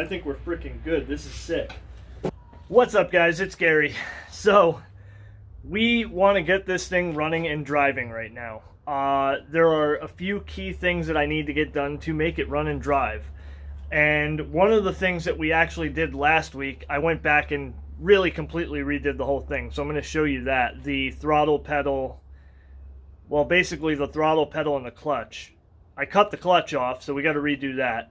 I think we're freaking good. This is sick. What's up, guys? It's Gary. So, we want to get this thing running and driving right now. There are a few key things that I need to get done to make it run and drive. And one of the things that we actually did last week, I went back and really completely redid the whole thing. So I'm going to show you that. The throttle pedal, well, basically the throttle pedal and the clutch. I cut the clutch off, so we got to redo that.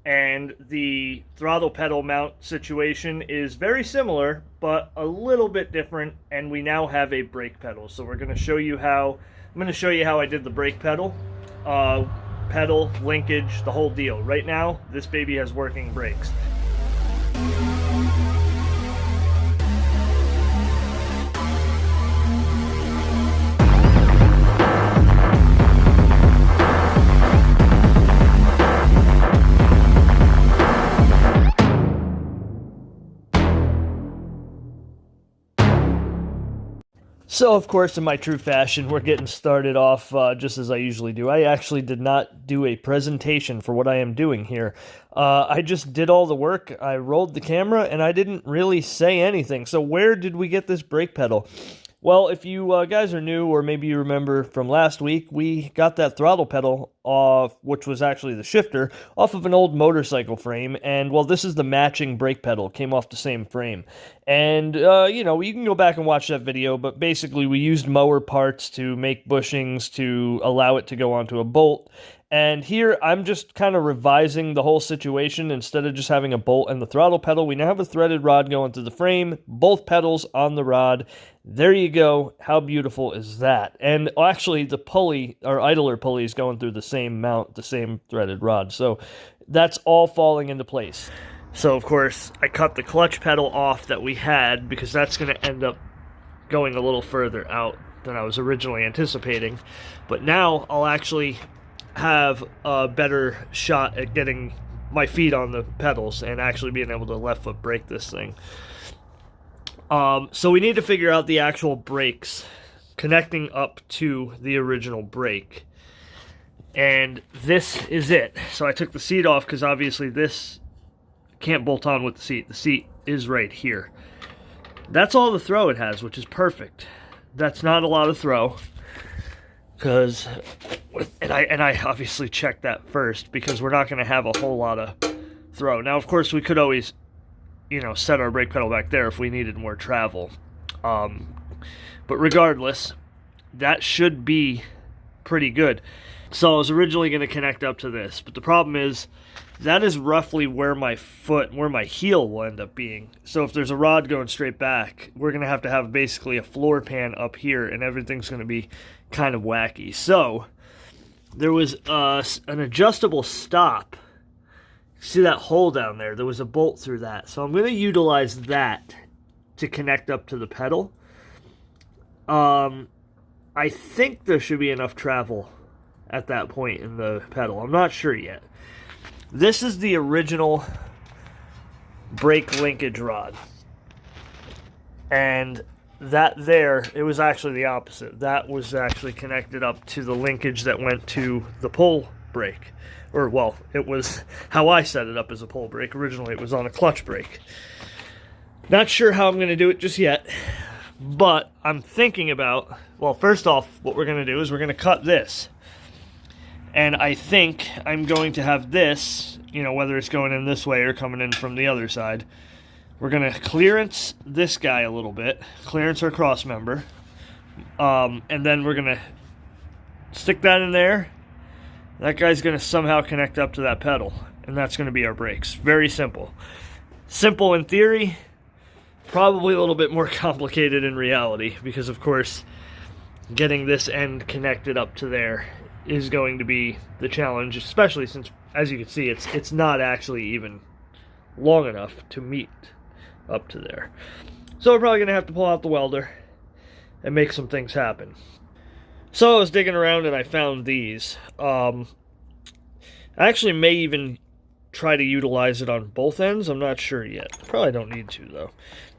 And the throttle pedal mount situation is very similar, but a little bit different. And we now have a brake pedal. So we're going to show you how, I'm going to show you how I did the brake pedal. Pedal, linkage, the whole deal. Right now, this baby has working brakes. So, of course, in my true fashion, we're getting started off just as I usually do. I actually did not do a presentation for what I am doing here. I just did all the work. I rolled the camera, and I didn't really say anything. So where did we get this brake pedal? Well, if you guys are new, or maybe you remember from last week, we got that throttle pedal off, which was actually the shifter, off of an old motorcycle frame. And, well, this is the matching brake pedal. Came off the same frame. And, you know, you can go back and watch that video, but basically we used mower parts to make bushings to allow it to go onto a bolt. And here, I'm just kind of revising the whole situation. Instead of just having a bolt and the throttle pedal, we now have a threaded rod going through the frame, both pedals on the rod. There you go. How beautiful is that? And actually, the pulley, or idler pulley, is going through the same mount, the same threaded rod. So that's all falling into place. So, of course, I cut the clutch pedal off that we had, because that's going to end up going a little further out than I was originally anticipating. But now I'll actually have a better shot at getting my feet on the pedals and actually being able to left foot brake this thing. So we need to figure out the actual brakes connecting up to the original brake. And this is it. So I took the seat off because obviously this can't bolt on with the seat. The seat is right here. That's all the throw it has, which is perfect. That's not a lot of throw. Because, and I obviously checked that first, because we're not going to have a whole lot of throw. Now, of course, we could always, you know, set our brake pedal back there if we needed more travel. But regardless, that should be pretty good. So I was originally going to connect up to this, but the problem is that is roughly where my heel will end up being. So if there's a rod going straight back, we're going to have basically a floor pan up here, and everything's going to be kind of wacky. So there was an adjustable stop. See that hole down there? There was a bolt through that. So I'm going to utilize that to connect up to the pedal. I think there should be enough travel at that point in the pedal. I'm not sure yet. This is the original brake linkage rod. And that there, it was actually the opposite. That was actually connected up to the linkage that went to the pull brake. Or, well, it was how I set it up as a pull brake. Originally, it was on a clutch brake. Not sure how I'm going to do it just yet. But I'm thinking about, well, first off, what we're going to do is we're going to cut this. And I think I'm going to have this, you know, whether it's going in this way or coming in from the other side. We're going to clearance this guy a little bit, clearance our cross member, and then we're going to stick that in there. That guy's going to somehow connect up to that pedal, and that's going to be our brakes. Very simple. Simple in theory, probably a little bit more complicated in reality, because, of course, getting this end connected up to there is going to be the challenge, especially since, as you can see, it's not actually even long enough to meet up to there. So we're probably going to have to pull out the welder and make some things happen. So I was digging around and I found these. I actually may even try to utilize it on both ends. I'm not sure yet. Probably don't need to, though.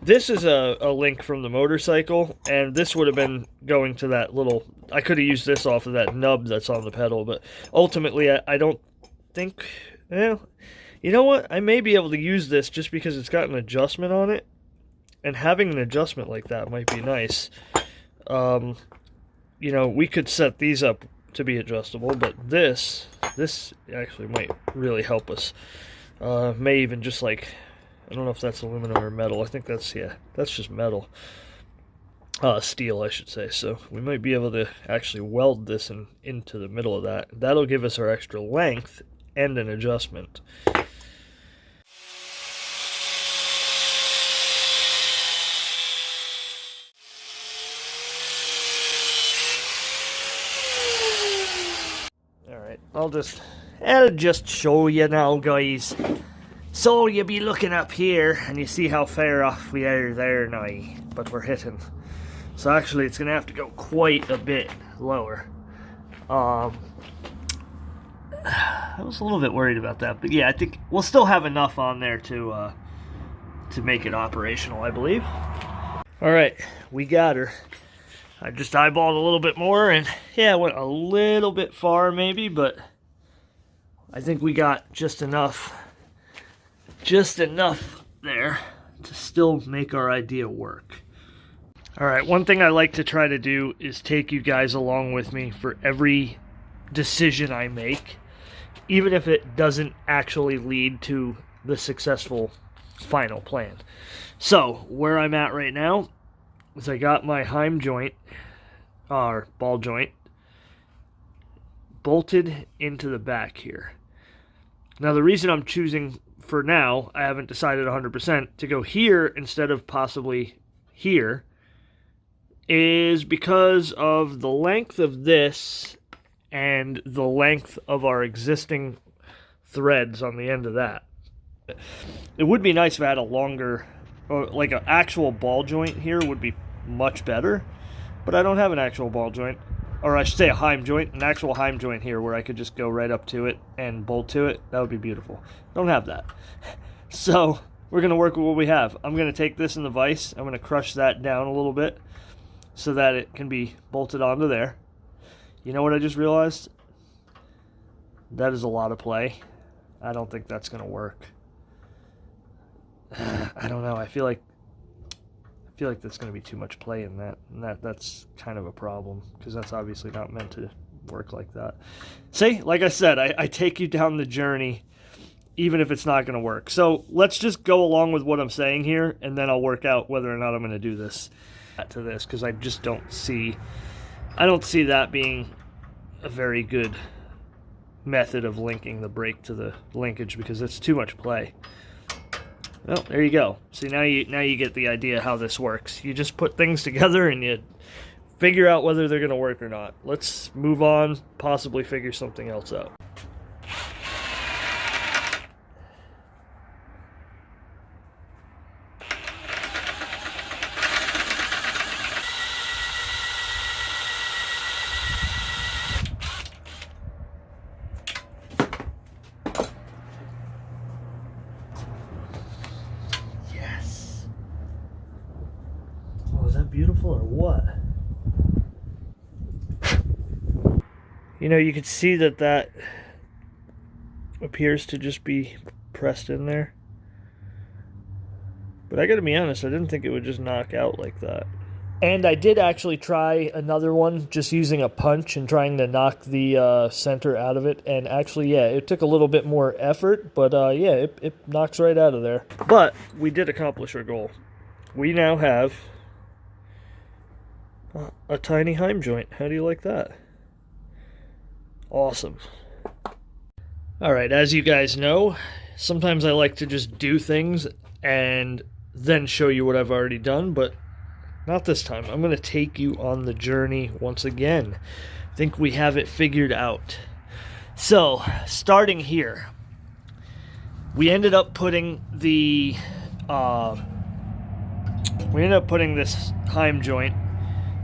This is a link from the motorcycle, and this would have been going to that little... I could have used this off of that nub that's on the pedal, but ultimately I don't think... Well, You know what? I may be able to use this just because it's got an adjustment on it. And having an adjustment like that might be nice. You know, we could set these up to be adjustable, but this actually might really help us. May even just like, I don't know if that's aluminum or metal. I think that's, yeah, that's just metal. Steel, I should say. So we might be able to actually weld this into the middle of that. That'll give us our extra length and an adjustment. Alright, I'll just show you now, guys. So you be looking up here and you see how far off we are there now, but we're hitting. So actually it's going to have to go quite a bit lower. I was a little bit worried about that, but yeah, I think we'll still have enough on there to make it operational, I believe. Alright, we got her. I just eyeballed a little bit more, and yeah, it went a little bit far maybe, but I think we got just enough there to still make our idea work. Alright, one thing I like to try to do is take you guys along with me for every decision I make, even if it doesn't actually lead to the successful final plan. So, where I'm at right now is I got my heim joint, or ball joint, bolted into the back here. Now the reason I'm choosing, for now, I haven't decided 100%, to go here instead of possibly here, is because of the length of this and the length of our existing threads on the end of that. It would be nice if I had a longer, or like an actual ball joint here would be much better, but I don't have an actual ball joint, or I should say a heim joint, an actual heim joint here where I could just go right up to it and bolt to it. That would be beautiful. Don't have that. So we're going to work with what we have. I'm going to take this in the vise. I'm going to crush that down a little bit so that it can be bolted onto there. You know what I just realized? That is a lot of play. I don't think that's going to work. I don't know. I feel like that's going to be too much play in that, and that's kind of a problem, because that's obviously not meant to work like that. See, like I said, I take you down the journey even if it's not going to work. So let's just go along with what I'm saying here, and then I'll work out whether or not I'm going to do this to this, because I just don't see that being a very good method of linking the brake to the linkage, because it's too much play. Well, there you go. See, now you get the idea how this works. You just put things together and you figure out whether they're going to work or not. Let's move on, possibly figure something else out. Beautiful or what? You know, you can see that appears to just be pressed in there, but I gotta be honest, I didn't think it would just knock out like that. And I did actually try another one just using a punch and trying to knock the center out of it, and actually, yeah, it took a little bit more effort, but yeah, it knocks right out of there. But we did accomplish our goal. We now have a tiny heim joint. How do you like that? Awesome. Alright, as you guys know, sometimes I like to just do things and then show you what I've already done, but not this time. I'm going to take you on the journey once again. I think we have it figured out. So, starting here, we ended up putting this heim joint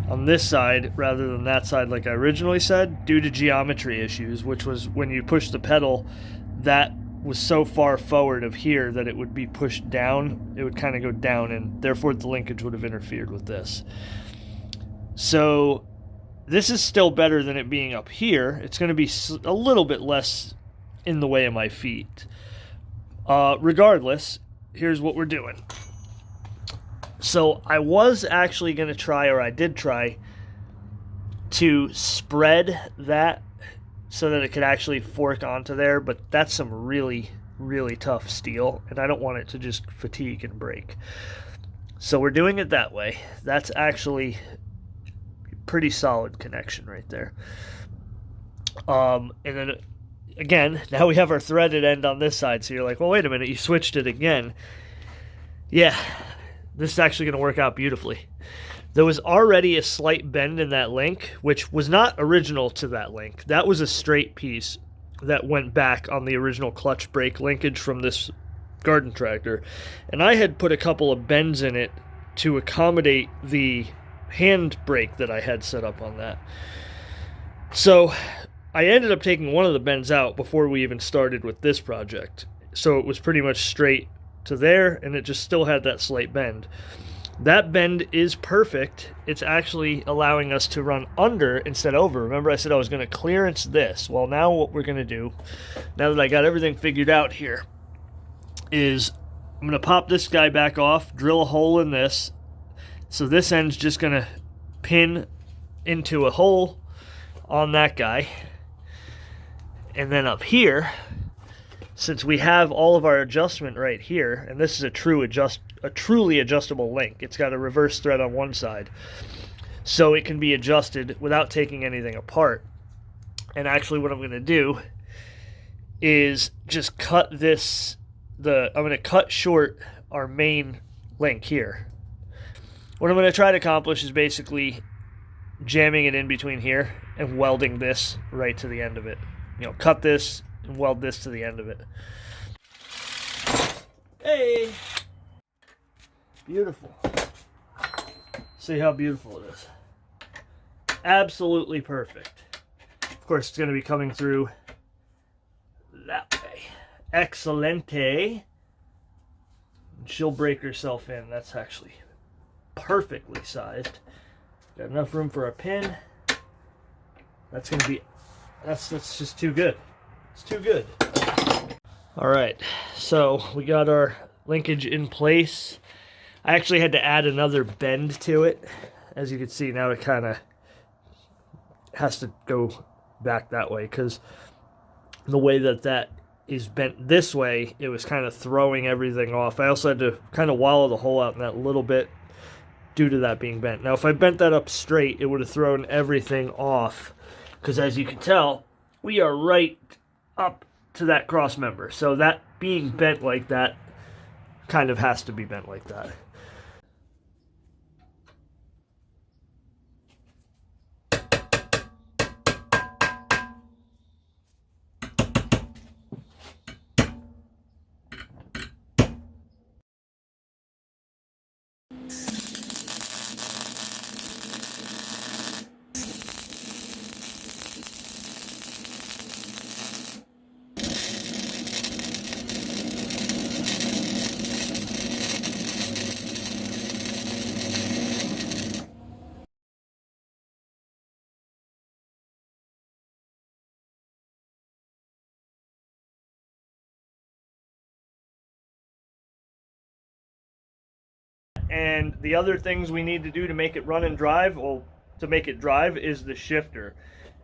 on this side rather than that side like I originally said, due to geometry issues, which was when you push the pedal, that was so far forward of here that it would be pushed down. It would kind of go down, and therefore the linkage would have interfered with this. So this is still better than it being up here. It's going to be a little bit less in the way of my feet. Regardless, here's what we're doing. So I was actually going to try, or I did try, to spread that so that it could actually fork onto there, but that's some really, really tough steel, and I don't want it to just fatigue and break. So we're doing it that way. That's actually a pretty solid connection right there. And then again, now we have our threaded end on this side, so you're like, well, wait a minute, you switched it again. Yeah, this is actually going to work out beautifully. There was already a slight bend in that link, which was not original to that link. That was a straight piece that went back on the original clutch brake linkage from this garden tractor. And I had put a couple of bends in it to accommodate the hand brake that I had set up on that. So I ended up taking one of the bends out before we even started with this project. So it was pretty much straight to there, and it just still had that slight bend. That bend is perfect. It's actually allowing us to run under instead of over. Remember I said I was going to clearance this. Well, now what we're going to do, now that I got everything figured out here, is I'm going to pop this guy back off, drill a hole in this. So this end's just going to pin into a hole on that guy. And then up here, since we have all of our adjustment right here, and this is a truly adjustable link. It's got a reverse thread on one side, so it can be adjusted without taking anything apart. And actually what I'm going to do is just cut this, I'm going to cut short our main link here. What I'm going to try to accomplish is basically jamming it in between here and welding this right to the end of it. You know, cut this and weld this to the end of it. Hey! Beautiful. See how beautiful it is. Absolutely perfect. Of course, it's going to be coming through that way. Excelente. She'll break herself in. That's actually perfectly sized. Got enough room for a pin. That's going to be... That's just too good. It's too good. All right, so we got our linkage in place. I actually had to add another bend to it. As you can see, now it kind of has to go back that way because the way that is bent this way, it was kind of throwing everything off. I also had to kind of wallow the hole out in that little bit due to that being bent. Now, if I bent that up straight, it would have thrown everything off because as you can tell, we are right up to that cross member. So that being bent like that kind of has to be bent like that. And the other things we need to do to make it run and drive, well, to make it drive, is the shifter.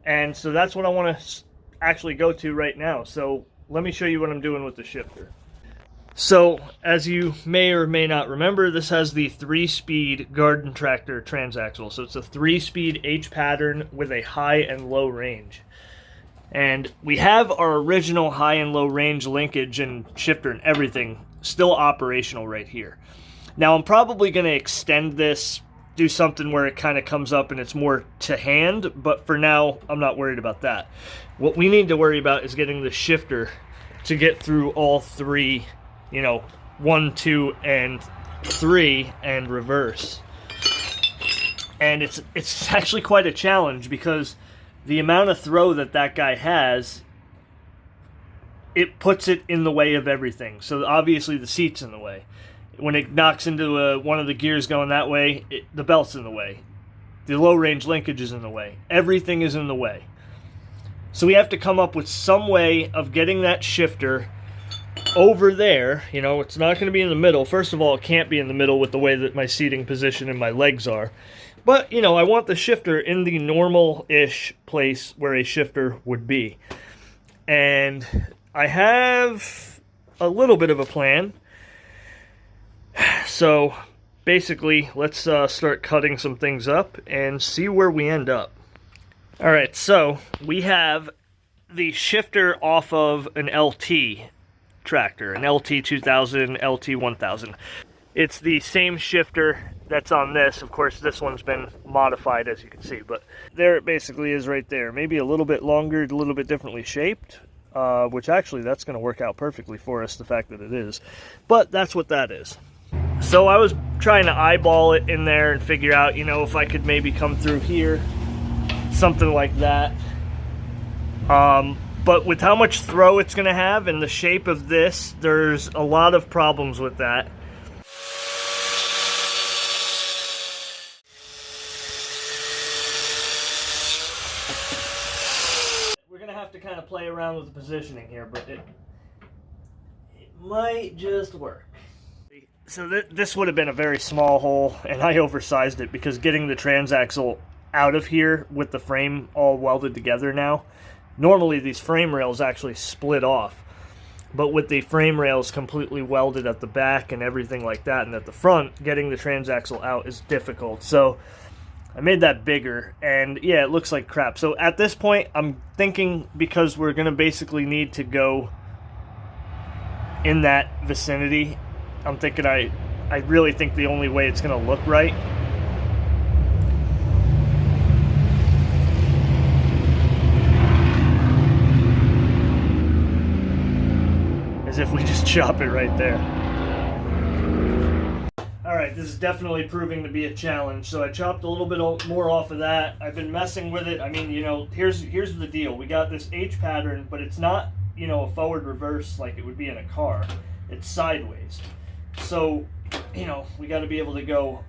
And so that's what I want to actually go to right now. So let me show you what I'm doing with the shifter. So as you may or may not remember, this has the 3-speed garden tractor transaxle. So it's a 3-speed H pattern with a high and low range. And we have our original high and low range linkage and shifter and everything still operational right here. Now I'm probably going to extend this, do something where it kind of comes up and it's more to hand, but for now I'm not worried about that. What we need to worry about is getting the shifter to get through all three, you know, 1, 2, and 3 and reverse. And it's actually quite a challenge because the amount of throw that guy has, it puts it in the way of everything. So obviously the seat's in the way. When it knocks into one of the gears going that way, the belt's in the way. The low-range linkage is in the way. Everything is in the way. So we have to come up with some way of getting that shifter over there, you know, it's not going to be in the middle. First of all, it can't be in the middle with the way that my seating position and my legs are. But, you know, I want the shifter in the normal-ish place where a shifter would be. And I have a little bit of a plan. So, basically, let's start cutting some things up and see where we end up. Alright, so we have the shifter off of an LT tractor, an LT2000, LT1000. It's the same shifter that's on this. Of course, this one's been modified, as you can see, but there it basically is right there. Maybe a little bit longer, a little bit differently shaped, which actually that's going to work out perfectly for us, the fact that it is. But that's what that is. So I was trying to eyeball it in there and figure out, you know, if I could maybe come through here, something like that. But with how much throw it's going to have and the shape of this, there's a lot of problems with that. We're going to have to kind of play around with the positioning here, but it might just work. So this would have been a very small hole, and I oversized it because getting the transaxle out of here with the frame all welded together now, normally these frame rails actually split off, but with the frame rails completely welded at the back and everything like that, and at the front, getting the transaxle out is difficult. So I made that bigger, and yeah, it looks like crap. So at this point, I'm thinking, because we're going to basically need to go in that vicinity, I'm thinking I really think the only way it's going to look right is if we just chop it right there. Alright, this is definitely proving to be a challenge. So I chopped a little bit more off of that. I've been messing with it. I mean, you know, here's the deal. We got this H pattern, but it's not, you know, a forward reverse like it would be in a car. It's sideways. So, you know, we got to be able to go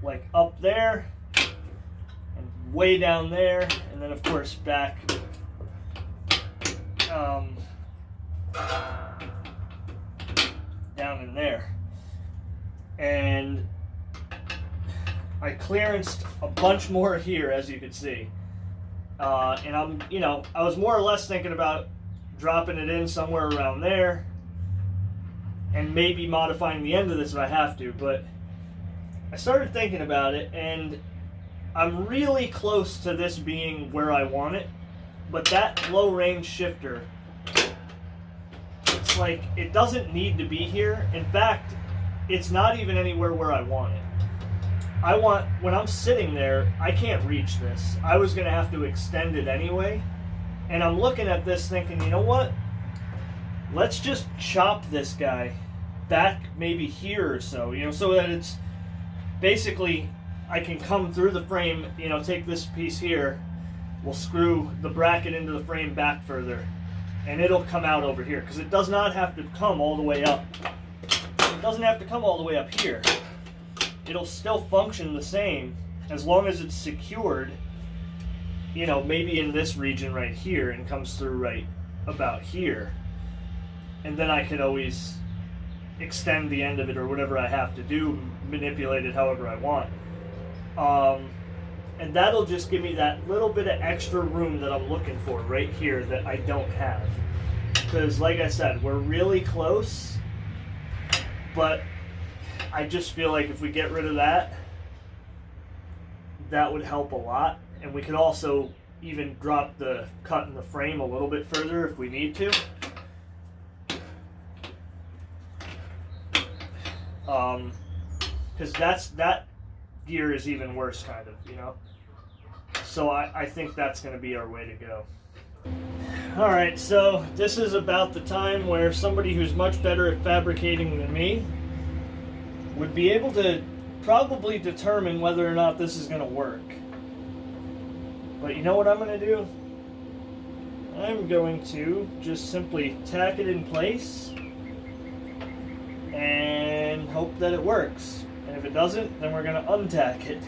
like up there and way down there, and then of course back down in there. And I clearanced a bunch more here, as you can see, and I'm, you know, I was more or less thinking about dropping it in somewhere around there and maybe modifying the end of this if I have to, but I started thinking about it, and I'm really close to this being where I want it, but that low range shifter, it's like, it doesn't need to be here. In fact, it's not even anywhere where I want it. I want, when I'm sitting there, I can't reach this. I was going to have to extend it anyway, and I'm looking at this thinking, you know what? Let's just chop this guy back maybe here or so, you know, so that it's basically, I can come through the frame, you know, take this piece here, we'll screw the bracket into the frame back further, and it'll come out over here, because it does not have to come all the way up. It doesn't have to come all the way up here. It'll still function the same as long as it's secured, you know, maybe in this region right here, and comes through right about here. And then I could always extend the end of it or whatever I have to do, manipulate it however I want. And that'll just give me that little bit of extra room that I'm looking for right here that I don't have. Because like I said, we're really close, but I just feel like if we get rid of that, that would help a lot. And we could also even drop the cut in the frame a little bit further if we need to. Because that gear is even worse, kind of, you know. So I think that's going to be our way to go. Alright, so this is about the time where somebody who's much better at fabricating than me would be able to probably determine whether or not this is going to work. But you know what I'm going to do? I'm going to just simply tack it in place and hope that it works. And if it doesn't, then we're going to untack it.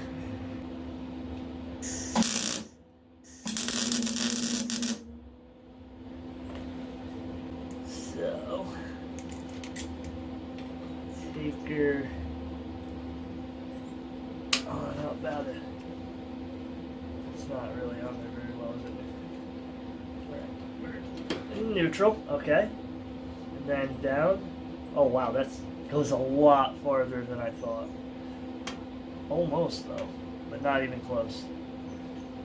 So, taker on how about it? It's not really on there very well, is it? We're in neutral, okay. And then down. Oh wow, that goes a lot farther than I thought. Almost though, but not even close.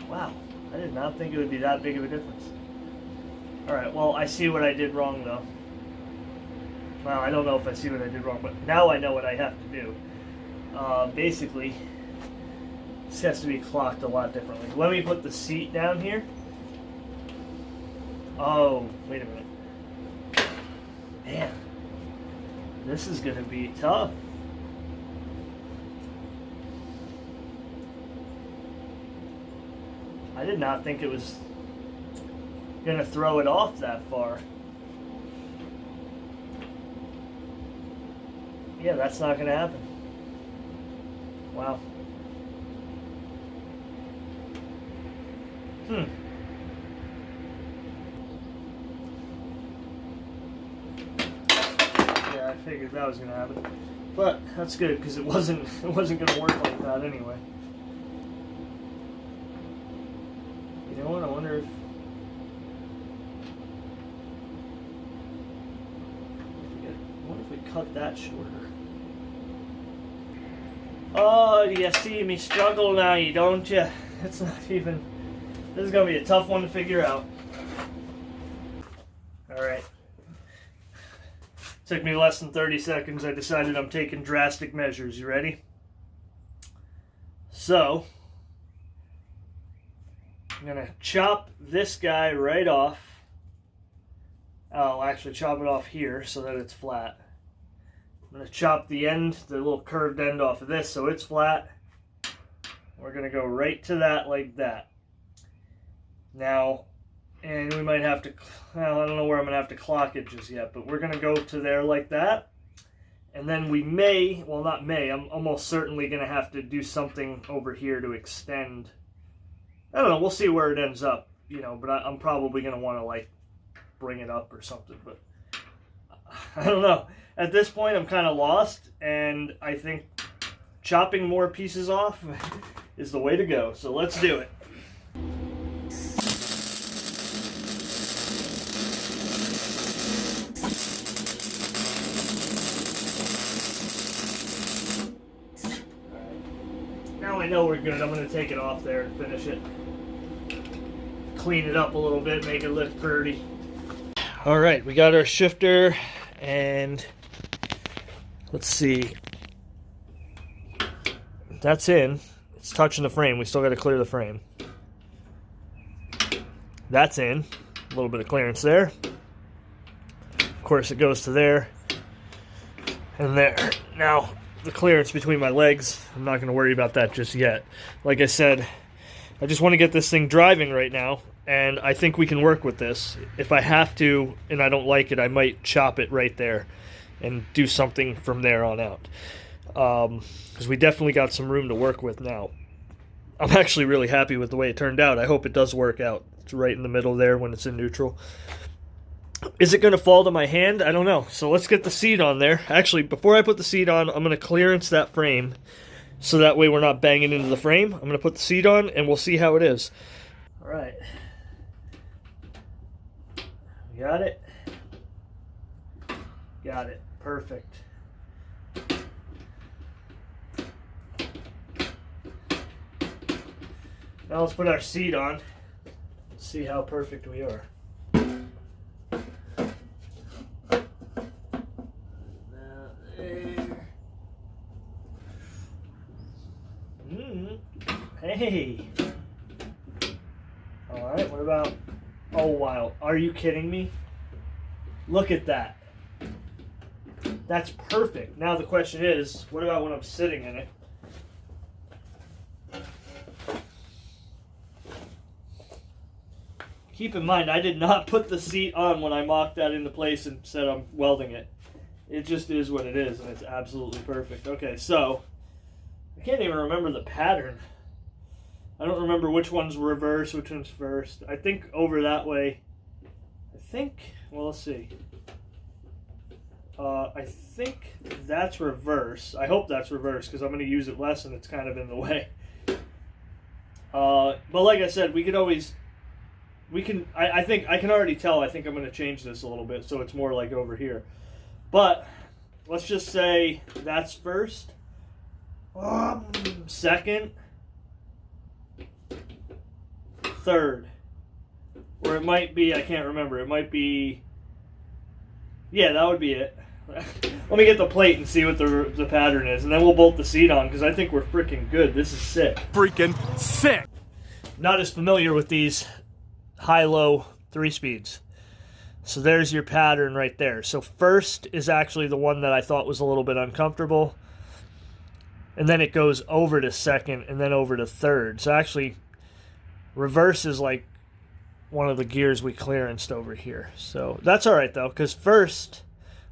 Wow, I did not think it would be that big of a difference. Alright, well, I see what I did wrong though. Well, I don't know if I see what I did wrong, but now I know what I have to do. Basically, this has to be clocked a lot differently. Let me put the seat down here. Oh, wait a minute. Man, this is going to be tough. I did not think it was going to throw it off that far. Yeah, that's not going to happen. Wow. Yeah, I figured that was going to happen. But that's good because it wasn't going to work like that anyway. You know what? I wonder if we cut that shorter. Oh, you see me struggle now, you don't you? It's not even... This is going to be a tough one to figure out. Alright. Took me less than 30 seconds. I decided I'm taking drastic measures. You ready? So, I'm going to chop this guy right off. I'll actually chop it off here so that it's flat. I'm going to chop the end, the little curved end off of this so it's flat. We're going to go right to that like that. Now, and we might have to, well, I don't know where I'm going to have to clock it just yet, but we're going to go to there like that. And then we may, well not may, I'm almost certainly going to have to do something over here to extend. I don't know, we'll see where it ends up, you know, but I'm probably going to want to like bring it up or something, but I don't know. At this point, I'm kind of lost, and I think chopping more pieces off is the way to go. So let's do it. Now I know we're good. I'm going to take it off there and finish it. Clean it up a little bit, make it look pretty. All right, we got our shifter, and let's see. That's in. It's touching the frame. We still got to clear the frame. That's in. A little bit of clearance there. Of course, it goes to there and there. Now, the clearance between my legs, I'm not going to worry about that just yet. Like I said, I just want to get this thing driving right now, and I think we can work with this. If I have to and I don't like it, I might chop it right there and do something from there on out. Because we definitely got some room to work with now. I'm actually really happy with the way it turned out. I hope it does work out. It's right in the middle there when it's in neutral. Is it going to fall to my hand? I don't know. So let's get the seat on there. Actually, before I put the seat on, I'm going to clearance that frame so that way we're not banging into the frame. I'm going to put the seat on and we'll see how it is. All right. Got it. Got it. Perfect. Now let's put our seat on. See how perfect we are. Hey. Alright, what about... Oh, wow. Are you kidding me? Look at that. That's perfect. Now the question is, what about when I'm sitting in it? Keep in mind, I did not put the seat on when I mocked that into place and said I'm welding it. It just is what it is, and it's absolutely perfect. Okay, so, I can't even remember the pattern. I don't remember which one's reverse, which one's first. I think over that way, well, let's see. I think that's reverse. I hope that's reverse because I'm going to use it less and it's kind of in the way. But like I said, we could always, I think, I can already tell, I think I'm going to change this a little bit so it's more like over here. But let's just say that's first, second, third. Or it might be, I can't remember, it might be, yeah, that would be it. Let me get the plate and see what the pattern is, and then we'll bolt the seat on, because I think we're freaking good. This is sick. Freaking sick! Not as familiar with these high-low 3-speeds. So there's your pattern right there. So first is actually the one that I thought was a little bit uncomfortable. And then it goes over to second, and then over to third. So actually, reverse is like one of the gears we clearanced over here. So that's all right, though, because first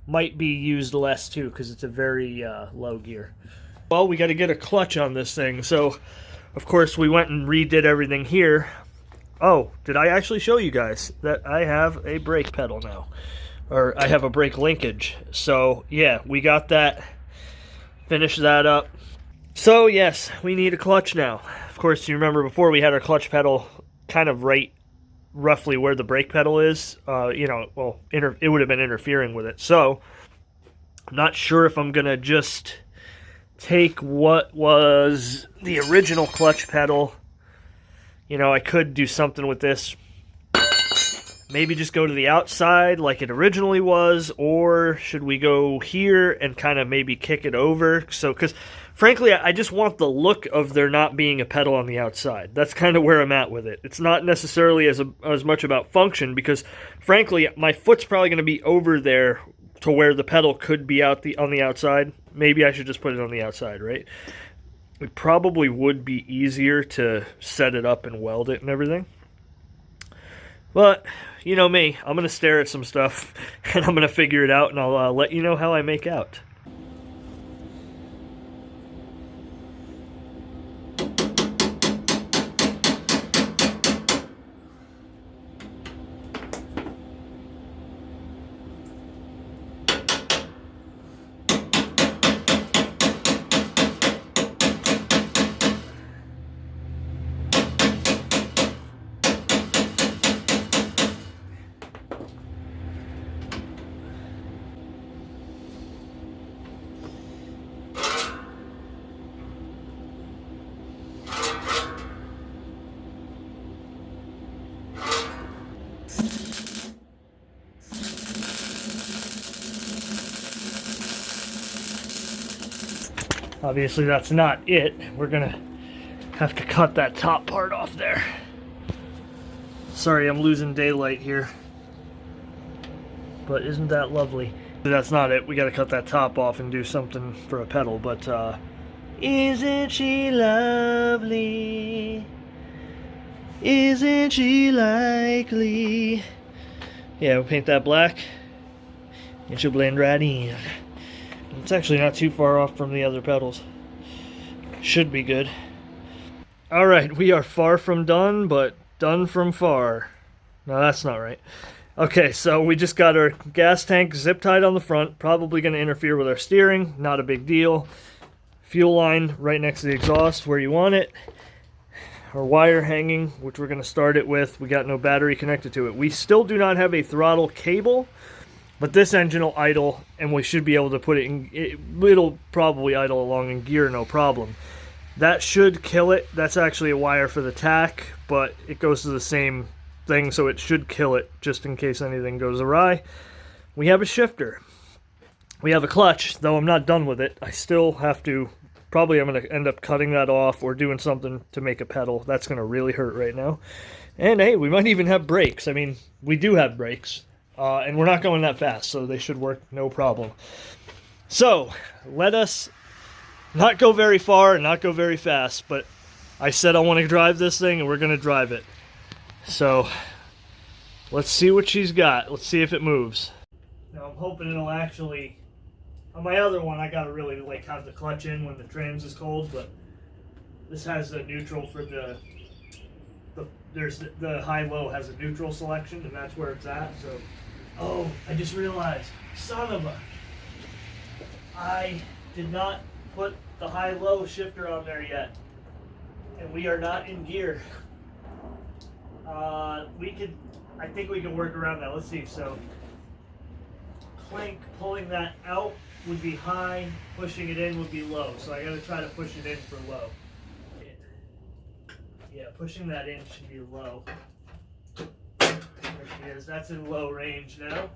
might be used less too because it's a very low gear. Well, we got to get a clutch on this thing, so of course we went and redid everything here. Oh, did I actually show you guys that I have a brake pedal now, or I have a brake linkage? So yeah, we got that, finished that up. So yes, we need a clutch now. Of course, you remember before we had our clutch pedal kind of right roughly where the brake pedal is, you know, well, it would have been interfering with it. So, I'm not sure if I'm going to just take what was the original clutch pedal. You know, I could do something with this. Maybe just go to the outside like it originally was, or should we go here and kind of maybe kick it over? So, because frankly, I just want the look of there not being a pedal on the outside. That's kind of where I'm at with it. It's not necessarily as much about function because, frankly, my foot's probably going to be over there to where the pedal could be on the outside. Maybe I should just put it on the outside, right? It probably would be easier to set it up and weld it and everything. But, you know me, I'm going to stare at some stuff and I'm going to figure it out and I'll let you know how I make out. Obviously that's not it. We're gonna have to cut that top part off there. Sorry, I'm losing daylight here. But isn't that lovely? That's not it. We gotta cut that top off and do something for a pedal, but isn't she lovely? Isn't she likely? Yeah, we'll paint that black. It should blend right in. It's actually not too far off from the other pedals. Should be good. Alright, we are far from done, but done from far. No, that's not right. Okay, so we just got our gas tank zip tied on the front. Probably going to interfere with our steering. Not a big deal. Fuel line right next to the exhaust where you want it. Our wire hanging, which we're going to start it with. We got no battery connected to it. We still do not have a throttle cable. But this engine will idle, and we should be able to put it in, it'll probably idle along in gear, no problem. That should kill it. That's actually a wire for the tach, but it goes to the same thing, so it should kill it, just in case anything goes awry. We have a shifter. We have a clutch, though I'm not done with it. I still have to, probably I'm going to end up cutting that off or doing something to make a pedal. That's going to really hurt right now. And hey, we might even have brakes. I mean, we do have brakes. And we're not going that fast, so they should work no problem. So, let us not go very far and not go very fast, but I said I want to drive this thing, and we're going to drive it. So, let's see what she's got. Let's see if it moves. Now, I'm hoping it'll actually... On my other one, I got to really like have the clutch in when the trans is cold, but this has the neutral for the high-low has a neutral selection, and that's where it's at, so... Oh, I just realized, son of a... I did not put the high-low shifter on there yet, and we are not in gear. I think we can work around that. Let's see. So, clank, pulling that out would be high, pushing it in would be low. So I got to try to push it in for low. Yeah, pushing that in should be low. There she is. That's in low range now.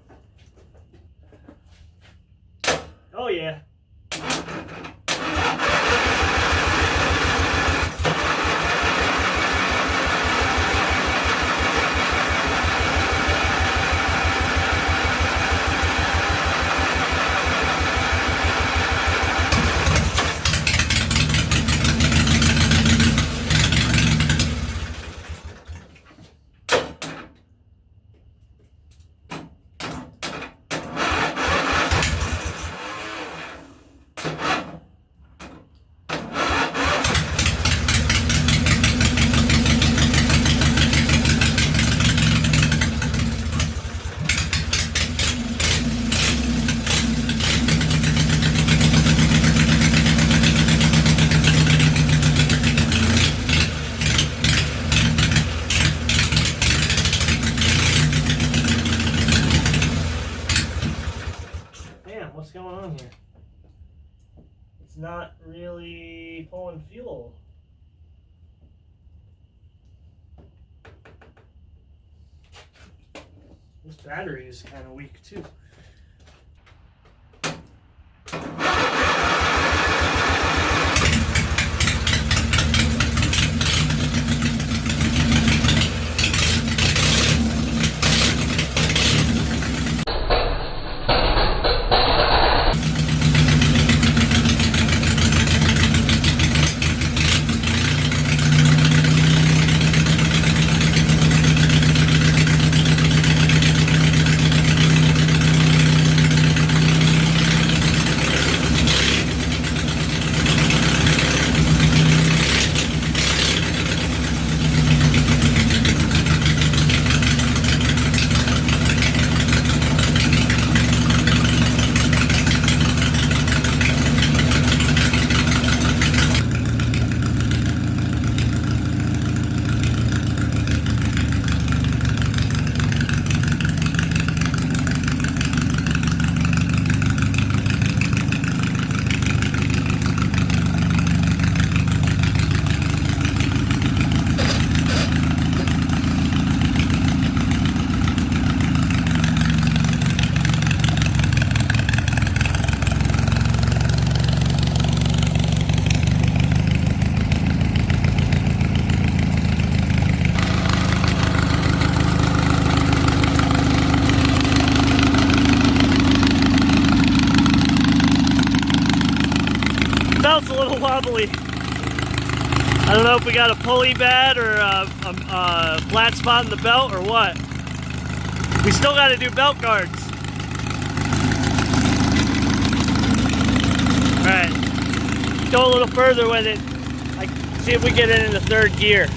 Oh yeah. What's going on here? It's not really pulling fuel. This battery is kind of weak too. Belt's a little wobbly. I don't know if we got a pulley bad or a flat spot in the belt or what. We still got to do belt guards. All right, go a little further with it. See if we get it into third gear.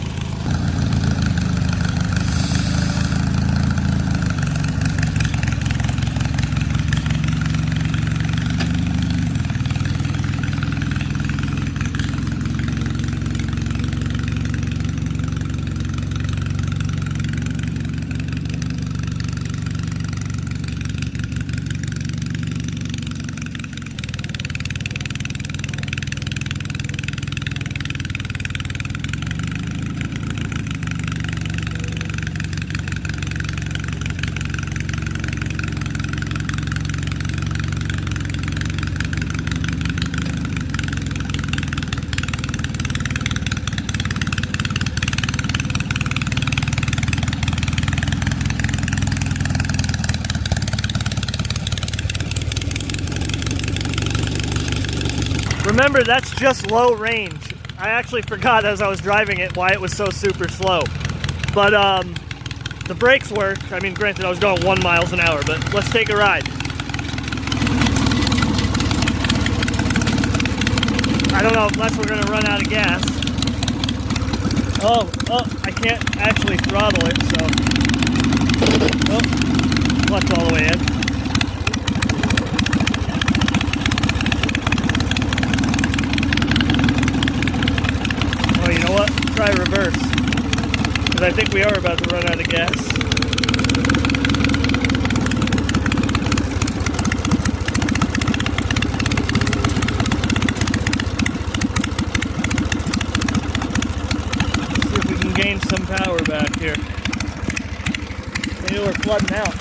Remember, that's just low range. I actually forgot as I was driving it why it was so super slow. But the brakes work. I mean, granted, I was going 1 mile an hour, but let's take a ride. I don't know unless we're going to run out of gas. Oh, I can't actually throttle it, so. Oh, clutch all the way in. try reverse, because I think we are about to run out of gas. See if we can gain some power back here. Maybe we're flooding out.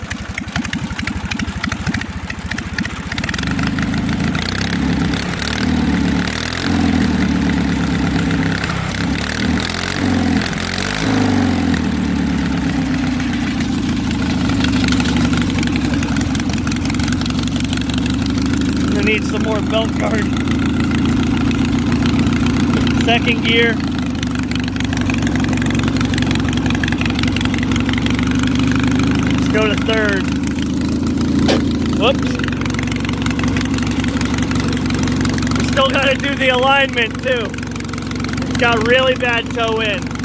Need some more belt guard. Second gear. Let's go to third. Whoops. We still got to do the alignment too. It's got really bad toe in.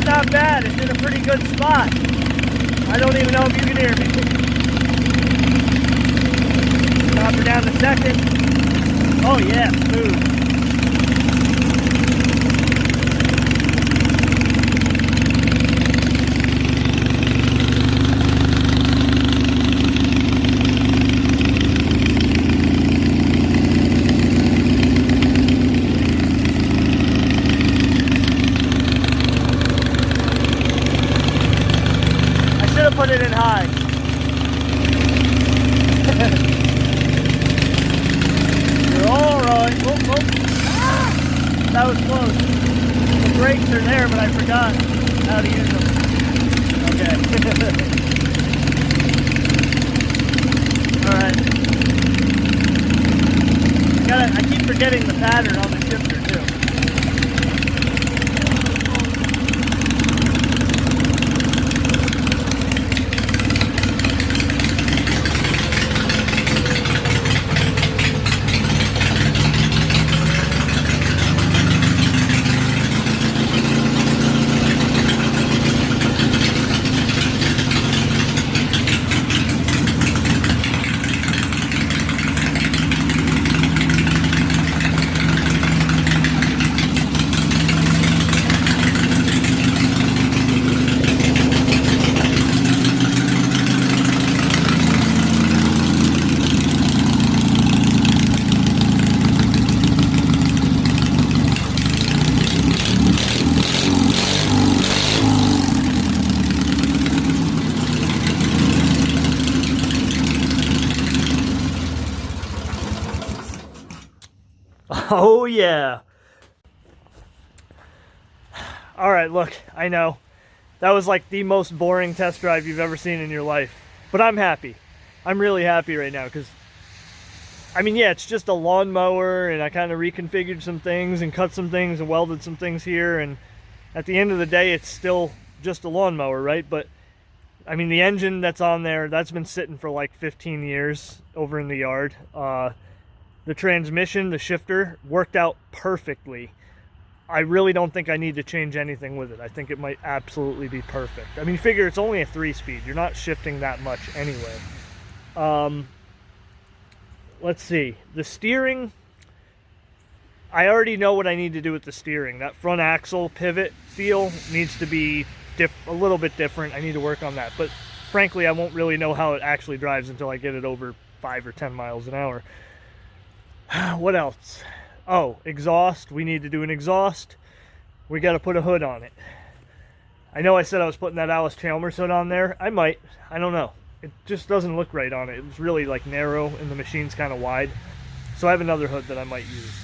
Not bad, it's in a pretty good spot. I don't even know if you can hear me. Drop her down to second. Oh yeah, smooth. Put it in high. You're all right. Whoa, whoa. Ah! That was close. The brakes are there, but I forgot how to use them. Okay. All right. I keep forgetting the pattern on the shifter too. Oh yeah. All right, look, I know that was like the most boring test drive you've ever seen in your life, but I'm happy. I'm really happy right now because, I mean, yeah, it's just a lawnmower, and I kind of reconfigured some things and cut some things and welded some things here, and at the end of the day, it's still just a lawnmower, right? But I mean, the engine that's on there, that's been sitting for like 15 years over in the yard. The transmission, the shifter, worked out perfectly. I really don't think I need to change anything with it. I think it might absolutely be perfect. I mean, figure it's only a 3-speed. You're not shifting that much anyway. Let's see. The steering, I already know what I need to do with the steering. That front axle pivot feel needs to be a little bit different. I need to work on that. But frankly, I won't really know how it actually drives until I get it over 5 or 10 miles an hour. What else? Oh, exhaust. We need to do an exhaust. We got to put a hood on it. I know I said I was putting that Alice Chalmers hood on there. I might. I don't know. It just doesn't look right on it. It's really like narrow and the machine's kind of wide. So I have another hood that I might use.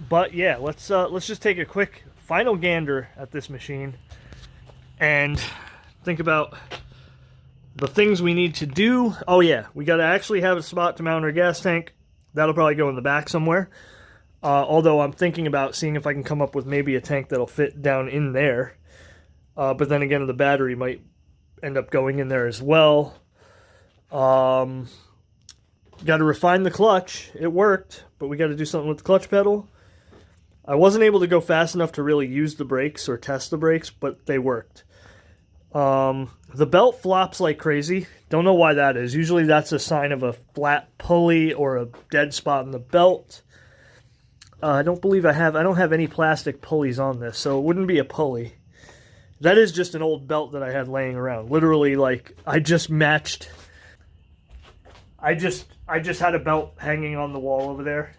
But yeah, let's just take a quick final gander at this machine and think about the things we need to do. Oh yeah, we got to actually have a spot to mount our gas tank. That'll probably go in the back somewhere. Although I'm thinking about seeing if I can come up with maybe a tank that'll fit down in there. But then again, the battery might end up going in there as well. Got to refine the clutch. It worked, but we got to do something with the clutch pedal. I wasn't able to go fast enough to really use the brakes or test the brakes, but they worked. The belt flops like crazy. Don't know why that is. Usually that's a sign of a flat pulley or a dead spot in the belt. I don't have any plastic pulleys on this, so it wouldn't be a pulley. That is just an old belt that I had laying around. Literally, like, I just had a belt hanging on the wall over there,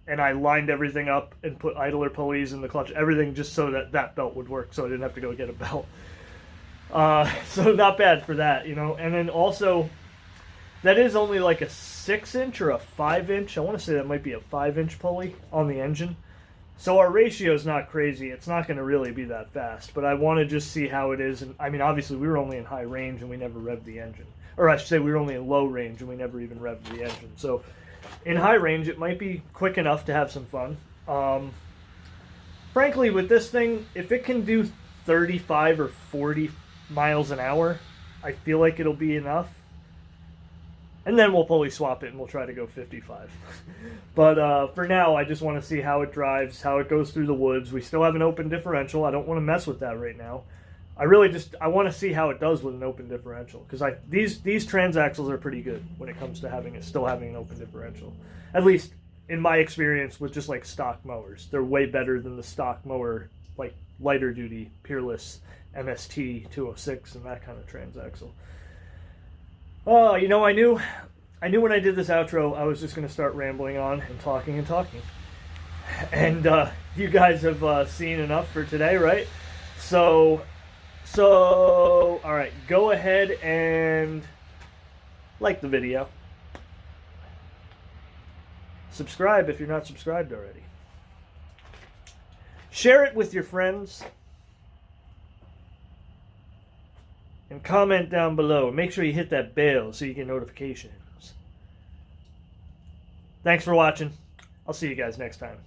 and I lined everything up and put idler pulleys in the clutch, everything just so that that belt would work, so I didn't have to go get a belt. So not bad for that, you know. And then also, that is only like a 6-inch or a 5-inch. I want to say that might be a 5-inch pulley on the engine. So our ratio is not crazy. It's not going to really be that fast. But I want to just see how it is. And I mean, obviously, we were only in high range and we never revved the engine. Or I should say we were only in low range and we never even revved the engine. So in high range, it might be quick enough to have some fun. Frankly, with this thing, if it can do 35 or 40 miles an hour, I feel like it'll be enough. And then we'll probably swap it and we'll try to go 55. But for now, I just want to see how it drives, how it goes through the woods. We still have an open differential. I don't want to mess with that right now. I want to see how it does with an open differential, because these transaxles are pretty good when it comes to still having an open differential. At least in my experience with just like stock mowers. They're way better than the stock mower, like lighter duty, Peerless MST 206 and that kind of transaxle. Oh, you know, I knew when I did this outro, I was just going to start rambling on and talking. And you guys have seen enough for today, right? So, all right, go ahead and like the video. Subscribe if you're not subscribed already. Share it with your friends. And comment down below. Make sure you hit that bell so you get notifications. Thanks for watching. I'll see you guys next time.